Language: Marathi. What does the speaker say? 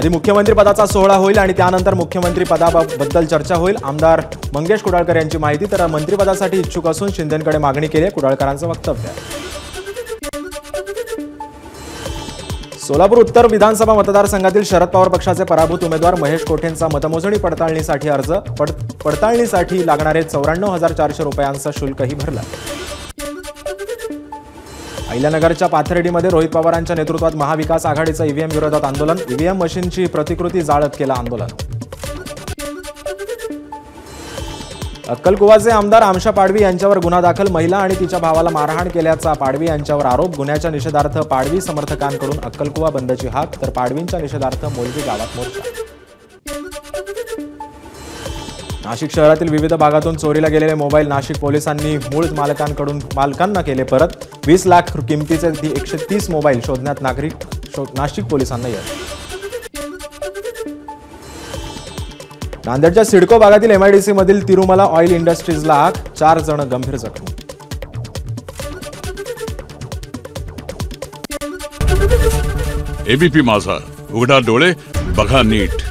आधी मुख्यमंत्री पदाचा सोहळा होईल आणि त्यानंतर मुख्यमंत्री पदाबद्दल चर्चा होईल। आमदार मंगेश कुडाळकर यांची माहिती। तर मंत्रिपदासाठी इच्छुक असून शिंदेंकडे मागणी केली आहे, कुडाळकरांचं वक्तव्य आहे। सोलापूर उत्तर विधानसभा मतदारसंघातील शरद पवार पक्षाचे पराभूत उमेदवार महेश कोठेंचा मतमोजणी पडताळणीसाठी अर्ज पडताळणीसाठी लागणारे 94,400 रुपयांचं शुल्कही भरलं। अहिल्यानगरच्या पाथर्डीमध्ये रोहित पवारांच्या नेतृत्वात महाविकास आघाडीचं ईव्हीएम विरोधात आंदोलन। ईव्हीएम मशीनची प्रतिकृती जाळत केलं आंदोलन। अक्कलकुवाचे आमदार आमशा पाडवी यांच्यावर गुन्हा दाखल। महिला आणि तिच्या भावाला मारहाण केल्याचा पाडवी यांच्यावर आरोप। गुन्ह्याच्या निषेधार्थ पाडवी समर्थकांकडून अक्कलकुवा बंदची हाक, तर पाडवींच्या निषेधार्थ मोलगी गावात मोर्चा। नाशिक शहरातील विविध भागातून चोरीला गेलेले मोबाईल नाशिक पोलिसांनी मूळ मालकांना केले परत। 20 लाख किमतीचे 130 मोबाईल शोधण्यात नाशिक पोलिसांना यश। नांदेडच्या सिडको भागातील एमआयडीसी मधील तिरुमला ऑइल इंडस्ट्रीजला आग, 4 जण गंभीर जखमी। एबीपी माझा, उघडा डोळे बघा नीट।